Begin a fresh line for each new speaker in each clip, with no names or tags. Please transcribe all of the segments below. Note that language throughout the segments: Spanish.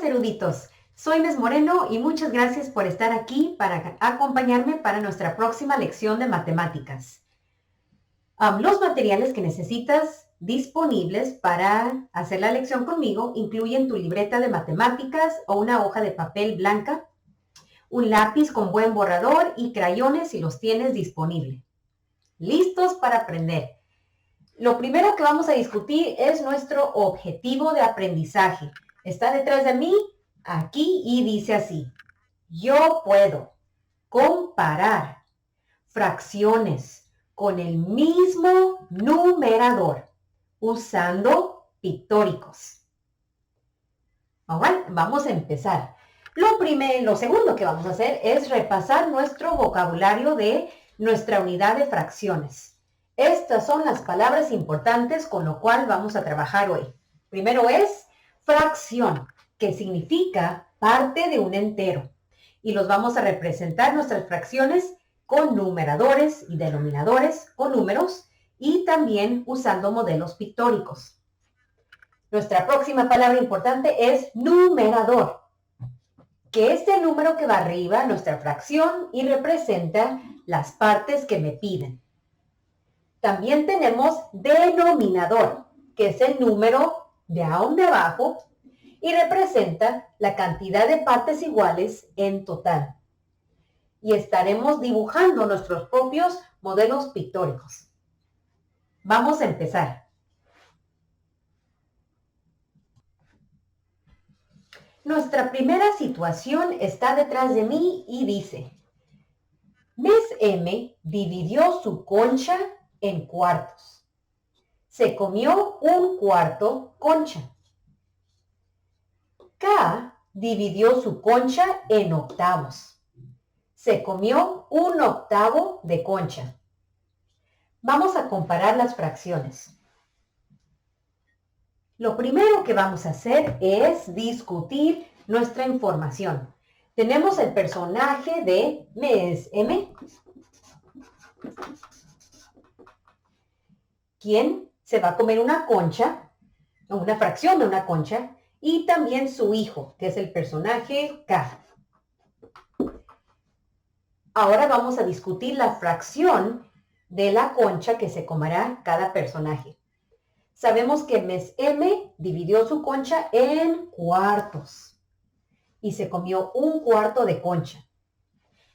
eruditos, soy Mes Moreno y muchas gracias por estar aquí para acompañarme para nuestra próxima lección de matemáticas. Los materiales que necesitas disponibles para hacer la lección conmigo incluyen tu libreta de matemáticas o una hoja de papel blanca, un lápiz con buen borrador y crayones si los tienes disponibles. ¿Listos para aprender? Lo primero que vamos a discutir es nuestro objetivo de aprendizaje. Está detrás de mí, aquí, y dice así. Yo puedo comparar fracciones con el mismo numerador usando pictóricos. Vamos a empezar. Lo segundo que vamos a hacer es repasar nuestro vocabulario de nuestra unidad de fracciones. Estas son las palabras importantes con lo cual vamos a trabajar hoy. Primero es fracción, que significa parte de un entero. Y los vamos a representar nuestras fracciones con numeradores y denominadores con números y también usando modelos pictóricos. Nuestra próxima palabra importante es numerador, que es el número que va arriba a nuestra fracción y representa las partes que me piden. También tenemos denominador, que es el número de abajo y representa la cantidad de partes iguales en total. Y estaremos dibujando nuestros propios modelos pictóricos. Vamos a empezar. Nuestra primera situación está detrás de mí y dice, Miss M dividió su concha en cuartos. Se comió un cuarto concha. K dividió su concha en octavos. Se comió un octavo de concha. Vamos a comparar las fracciones. Lo primero que vamos a hacer es discutir nuestra información. Tenemos el personaje de Miss M, quien se va a comer una concha, una fracción de una concha, y también su hijo, que es el personaje K. Ahora vamos a discutir la fracción de la concha que se comerá cada personaje. Sabemos que Miss M dividió su concha en cuartos y se comió un cuarto de concha.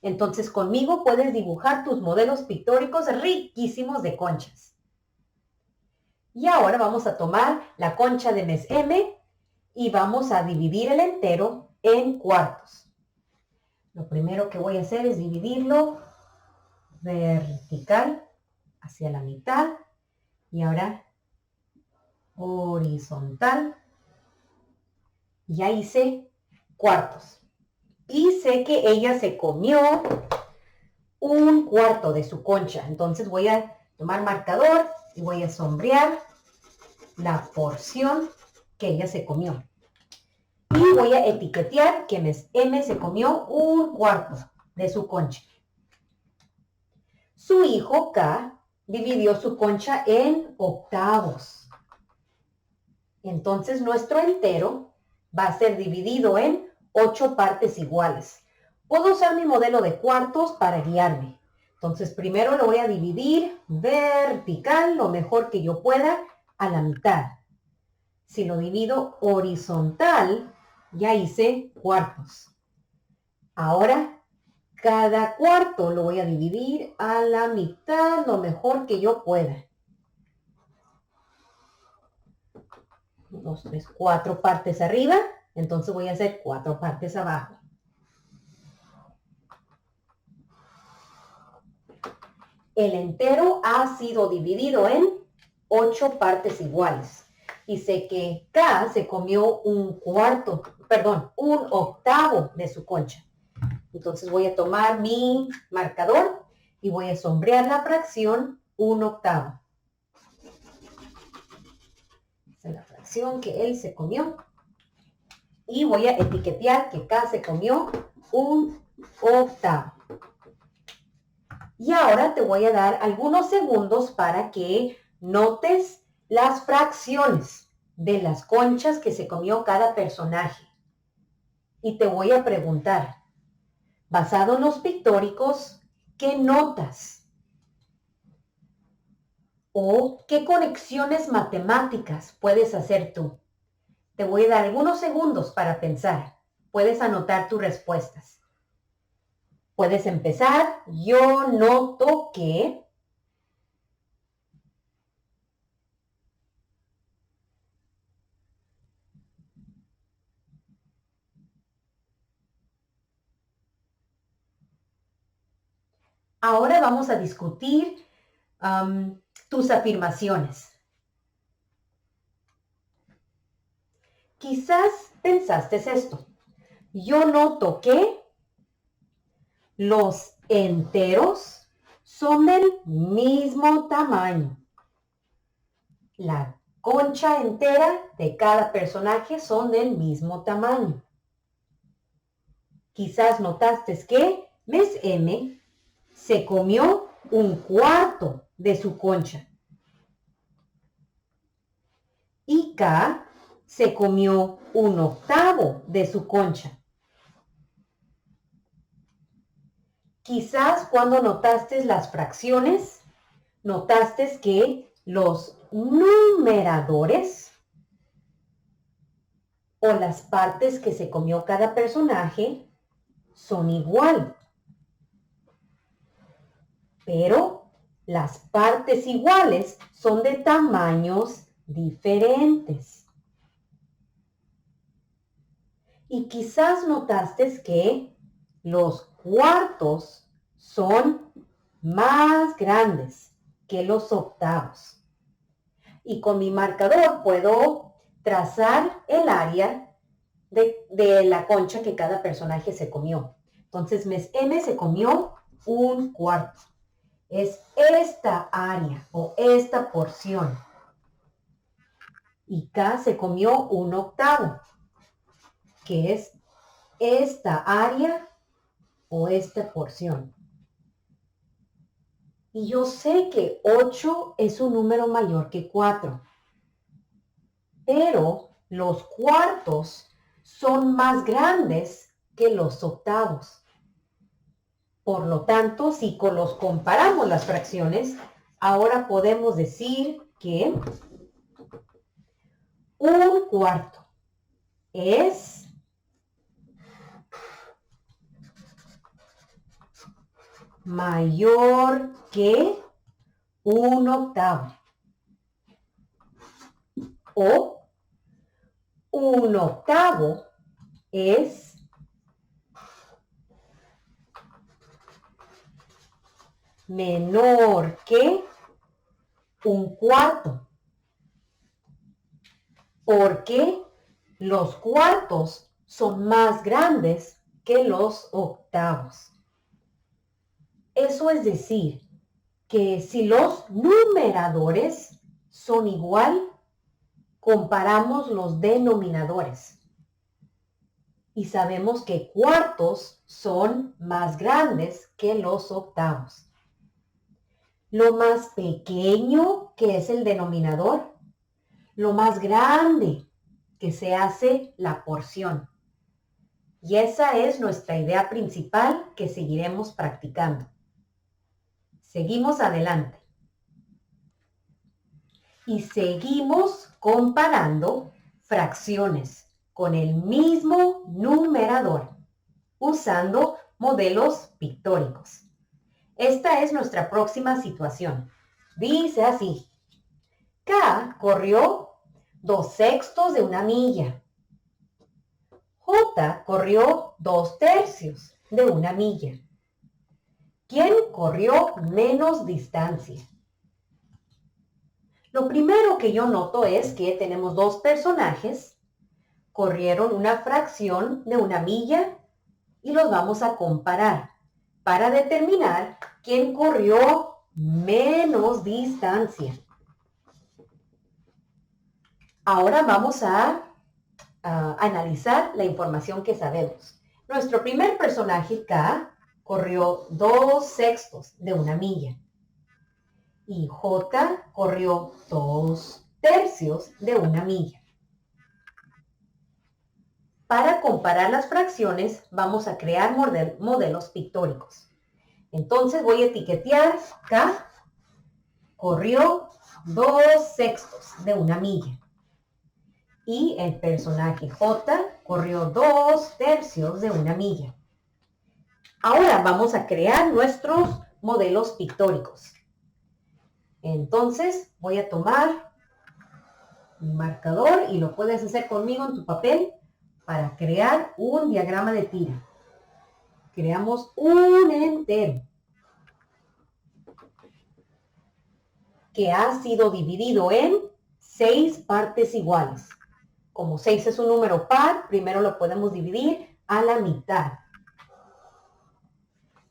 Entonces conmigo puedes dibujar tus modelos pictóricos riquísimos de conchas. Y ahora vamos a tomar la concha de Miss M y vamos a dividir el entero en cuartos. Lo primero que voy a hacer es dividirlo vertical hacia la mitad y ahora horizontal. Ya hice cuartos. Y sé que ella se comió un cuarto de su concha. Entonces voy a tomar marcador y voy a sombrear la porción que ella se comió. Y voy a etiquetear que Miss M se comió un cuarto de su concha. Su hijo K dividió su concha en octavos. Entonces nuestro entero va a ser dividido en 8 partes iguales. Puedo usar mi modelo de cuartos para guiarme. Entonces primero lo voy a dividir vertical, lo mejor que yo pueda, a la mitad. Si lo divido horizontal, ya hice cuartos. Ahora, cada cuarto lo voy a dividir a la mitad, lo mejor que yo pueda. 2, 3, 4 partes arriba, entonces voy a hacer 4 partes abajo. El entero ha sido dividido en 8 partes iguales. Y sé que K se comió un octavo de su concha. Entonces voy a tomar mi marcador y voy a sombrear la fracción un octavo. Esa es la fracción que él se comió. Y voy a etiquetear que K se comió un octavo. Y ahora te voy a dar algunos segundos para que notes las fracciones de las conchas que se comió cada personaje. y te voy a preguntar, basado en los pictóricos, ¿qué notas? ¿O qué conexiones matemáticas puedes hacer tú? Te voy a dar algunos segundos para pensar. Puedes anotar tus respuestas. Puedes empezar. Yo noto que... Ahora vamos a discutir tus afirmaciones. Quizás pensaste esto. Yo noto que los enteros son del mismo tamaño. La concha entera de cada personaje son del mismo tamaño. Quizás notaste que Miss M se comió un cuarto de su concha. Y K se comió un octavo de su concha. Quizás cuando notaste las fracciones, notaste que los numeradores o las partes que se comió cada personaje son igual. Pero las partes iguales son de tamaños diferentes. Y quizás notaste que los cuartos son más grandes que los octavos. Y con mi marcador puedo trazar el área de la concha que cada personaje se comió. Entonces, Miss M se comió un cuarto. Es esta área o esta porción. Y K se comió un octavo, que es esta área o esta porción. Y yo sé que 8 es un número mayor que 4. Pero los cuartos son más grandes que los octavos. Por lo tanto, si los comparamos las fracciones, ahora podemos decir que un cuarto es mayor que un octavo. O un octavo es menor que un cuarto. Porque los cuartos son más grandes que los octavos. Eso es decir, que si los numeradores son igual, comparamos los denominadores. Y sabemos que cuartos son más grandes que los octavos. Lo más pequeño que es el denominador, lo más grande que se hace la porción. Y esa es nuestra idea principal que seguiremos practicando. Seguimos adelante. Y seguimos comparando fracciones con el mismo numerador, usando modelos pictóricos. Esta es nuestra próxima situación. Dice así. K corrió 2/6 de una milla. J corrió 2/3 de una milla. ¿Quién corrió menos distancia? Lo primero que yo noto es que tenemos dos personajes, corrieron una fracción de una milla y los vamos a comparar para determinar quién corrió menos distancia. Ahora vamos a analizar la información que sabemos. Nuestro primer personaje, K, corrió 2/6 de una milla. Y J corrió 2/3 de una milla. Para comparar las fracciones, vamos a crear modelos pictóricos. Entonces voy a etiquetar K corrió 2/6 de una milla. Y el personaje J corrió 2/3 de una milla. Ahora vamos a crear nuestros modelos pictóricos. Entonces voy a tomar un marcador y lo puedes hacer conmigo en tu papel para crear un diagrama de tira. Creamos un entero que ha sido dividido en 6 partes iguales. Como 6 es un número par, primero lo podemos dividir a la mitad.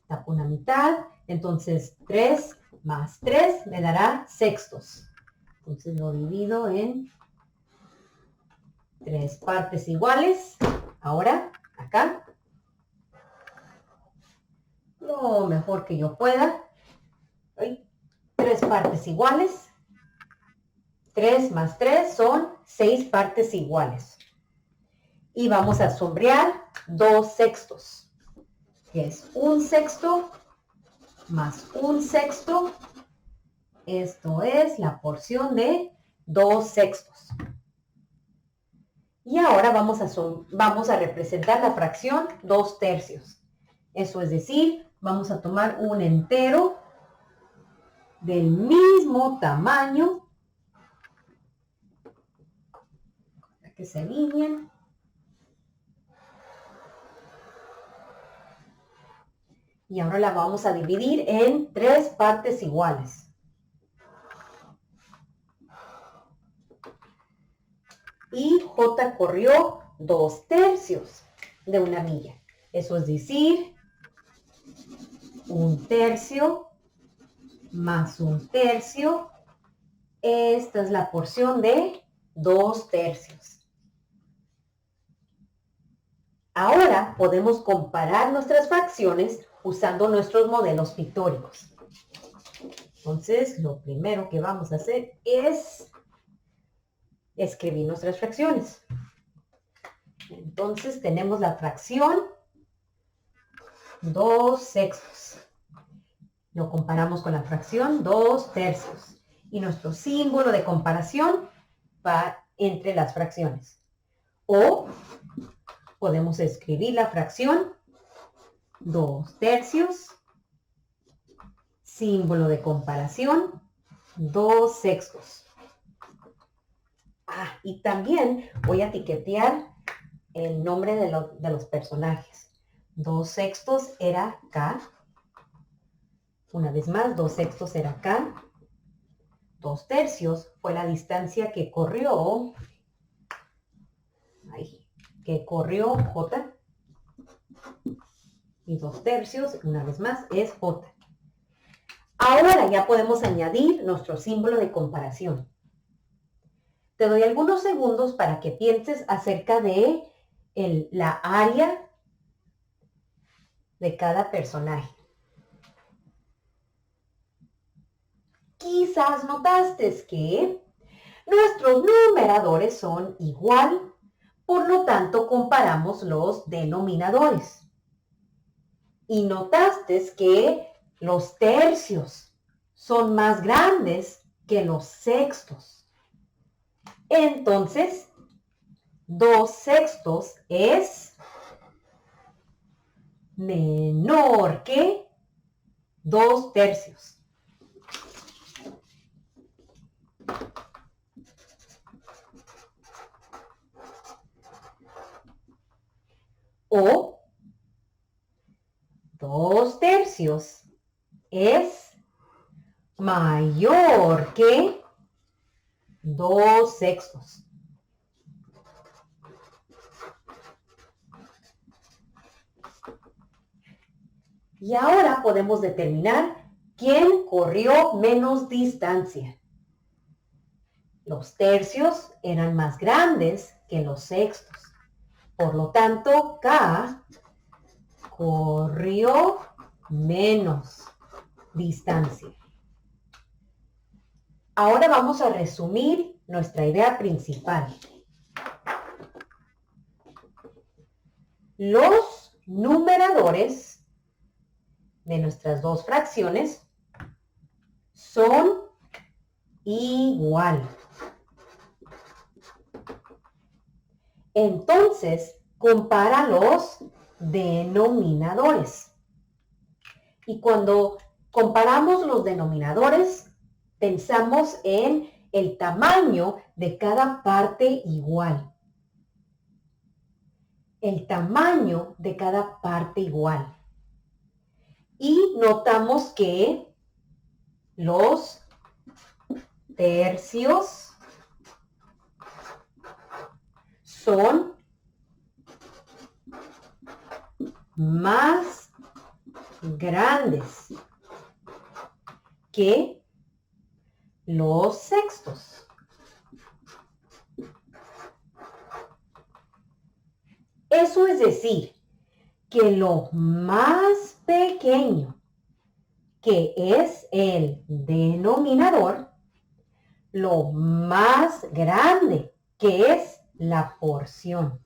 Tapo una mitad, entonces 3 más 3 me dará sextos. Entonces lo divido en 3 partes iguales. Ahora, acá, lo mejor que yo pueda. 3 partes iguales. 3 más 3 son 6 partes iguales. Y vamos a sombrear 2/6, que es 1/6 más 1/6. Esto es la porción de 2/6. Y ahora vamos a representar la fracción 2/3. Eso es decir, vamos a tomar un entero del mismo tamaño, para que se alineen. Y ahora la vamos a dividir en 3 partes iguales. Y J corrió 2/3 de una milla. Eso es decir, 1/3 más 1/3. Esta es la porción de 2/3. Ahora podemos comparar nuestras fracciones usando nuestros modelos pictóricos. Entonces, lo primero que vamos a hacer es escribir nuestras fracciones. Entonces, tenemos la fracción 2/6. Lo comparamos con la fracción 2/3. Y nuestro símbolo de comparación va entre las fracciones. O podemos escribir la fracción 2/3, símbolo de comparación 2/6. Y también voy a etiquetar el nombre de los personajes. 2/6 era K. Una vez más, 2/6 era K. 2/3 fue la distancia que corrió J. Y 2/3, una vez más, es J. Ahora ya podemos añadir nuestro símbolo de comparación. Te doy algunos segundos para que pienses acerca de la área de cada personaje. Quizás notaste que nuestros numeradores son igual, por lo tanto comparamos los denominadores. Y notaste que los tercios son más grandes que los sextos. Entonces, 2/6 es menor que 2/3. O 2/3 es mayor que 2/6. Y ahora podemos determinar quién corrió menos distancia. Los tercios eran más grandes que los sextos. Por lo tanto, K corrió menos distancia. Ahora vamos a resumir nuestra idea principal. los numeradores de nuestras dos fracciones son igual. Entonces, compara los denominadores. Y cuando comparamos los denominadores, pensamos en el tamaño de cada parte igual. El tamaño de cada parte igual. Y notamos que los tercios son más grandes que los sextos. Eso es decir, que lo más pequeño, que es el denominador, lo más grande, que es la porción.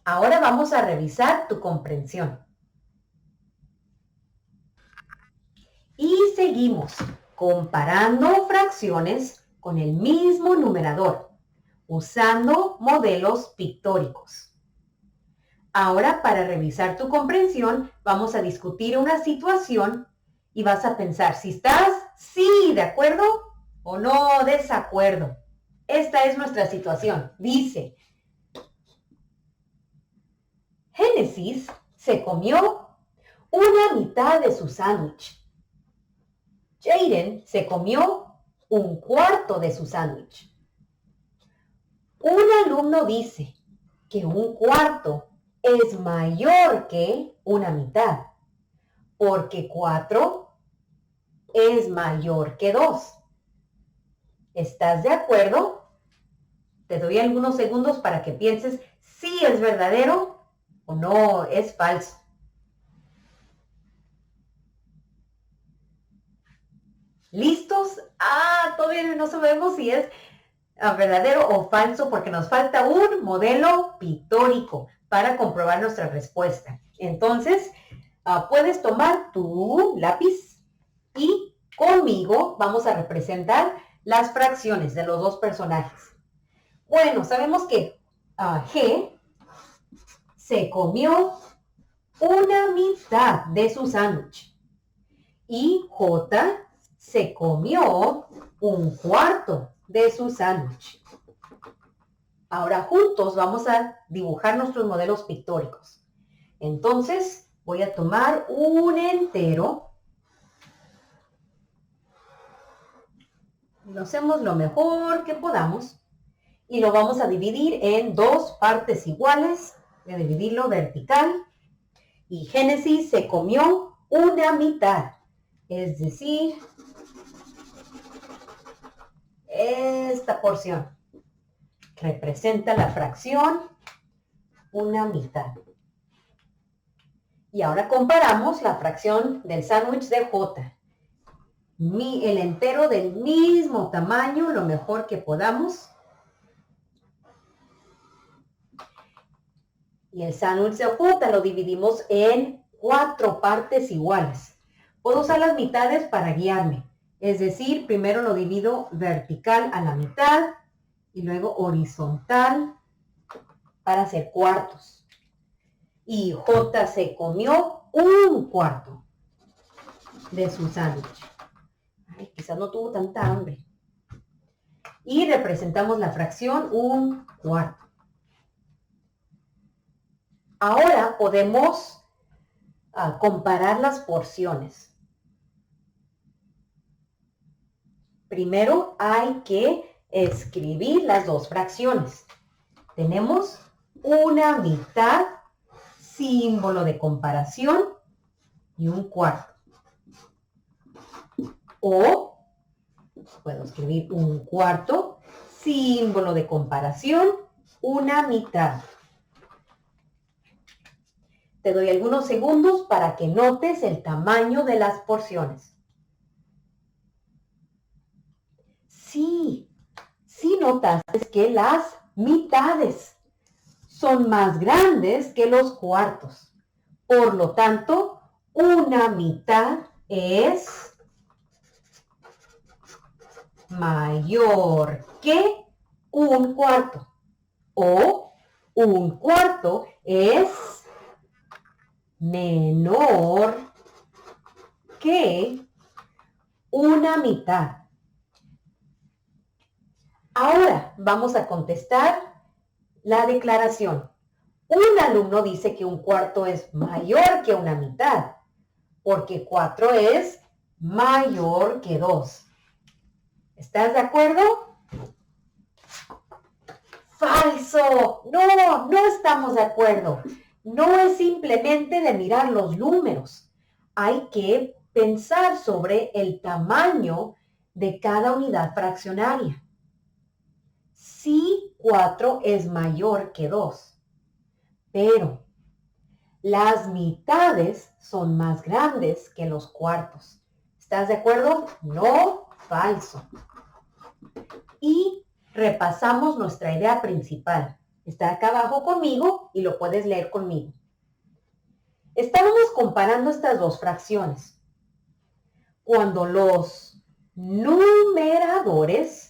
Ahora vamos a revisar tu comprensión. Y seguimos comparando fracciones con el mismo numerador, usando modelos pictóricos. Ahora, para revisar tu comprensión, vamos a discutir una situación y vas a pensar si estás, sí, de acuerdo o no, desacuerdo. Esta es nuestra situación. Dice, Génesis se comió una mitad de su sándwich. Jaden se comió un cuarto de su sándwich. Un alumno dice que un cuarto es mayor que una mitad, porque 4 es mayor que 2. ¿Estás de acuerdo? Te doy algunos segundos para que pienses si es verdadero o no, es falso. ¿Listos? Todavía no sabemos si es verdadero o falso porque nos falta un modelo pictórico para comprobar nuestra respuesta. Entonces, puedes tomar tu lápiz y conmigo vamos a representar las fracciones de los dos personajes. Bueno, sabemos que G se comió una mitad de su sándwich y J se comió un cuarto de su sándwich. Ahora juntos vamos a dibujar nuestros modelos pictóricos. Entonces voy a tomar un entero. Lo hacemos lo mejor que podamos y lo vamos a dividir en dos partes iguales. Voy a dividirlo vertical. Y Génesis se comió una mitad, es decir, esta porción representa la fracción una mitad. Y ahora comparamos la fracción del sándwich de J. El entero del mismo tamaño, lo mejor que podamos. Y el sándwich de J lo dividimos en 4 partes iguales. Puedo usar las mitades para guiarme. Es decir, primero lo divido vertical a la mitad y luego horizontal para hacer cuartos. Y J se comió un cuarto de su sándwich. Quizás no tuvo tanta hambre. Y representamos la fracción un cuarto. Ahora podemos comparar las porciones. Primero hay que escribir las dos fracciones. Tenemos una mitad, símbolo de comparación, y un cuarto. O puedo escribir un cuarto, símbolo de comparación, una mitad. Te doy algunos segundos para que notes el tamaño de las porciones. Sí, si notaste que las mitades son más grandes que los cuartos. Por lo tanto, una mitad es mayor que un cuarto. O un cuarto es menor que una mitad. Ahora vamos a contestar la declaración. Un alumno dice que un cuarto es mayor que una mitad, porque 4 es mayor que 2. ¿Estás de acuerdo? ¡Falso! No estamos de acuerdo. No es simplemente de mirar los números. Hay que pensar sobre el tamaño de cada unidad fraccionaria. Sí, 4 es mayor que 2, pero las mitades son más grandes que los cuartos. ¿Estás de acuerdo? No, falso. Y repasamos nuestra idea principal. Está acá abajo conmigo y lo puedes leer conmigo. Estábamos comparando estas dos fracciones. Cuando los numeradores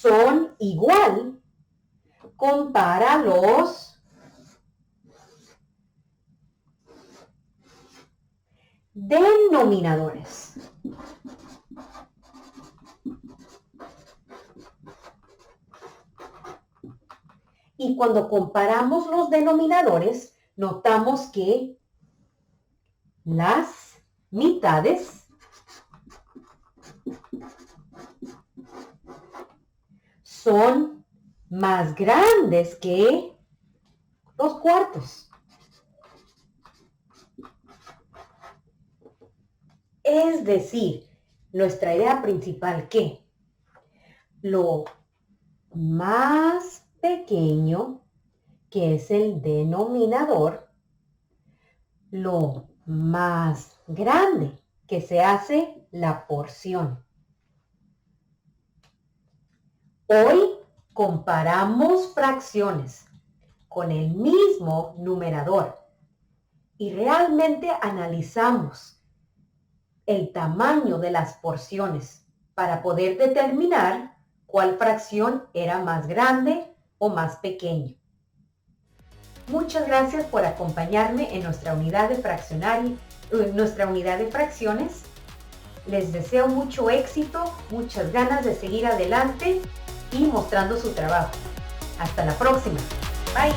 son igual, compara los denominadores. Y cuando comparamos los denominadores, notamos que las mitades son más grandes que los cuartos. Es decir, nuestra idea principal que lo más pequeño, que es el denominador, lo más grande, que se hace la porción. Hoy comparamos fracciones con el mismo numerador y realmente analizamos el tamaño de las porciones para poder determinar cuál fracción era más grande o más pequeña. Muchas gracias por acompañarme en nuestra unidad de fracciones. Les deseo mucho éxito, muchas ganas de seguir adelante y mostrando su trabajo. Hasta la próxima. Bye.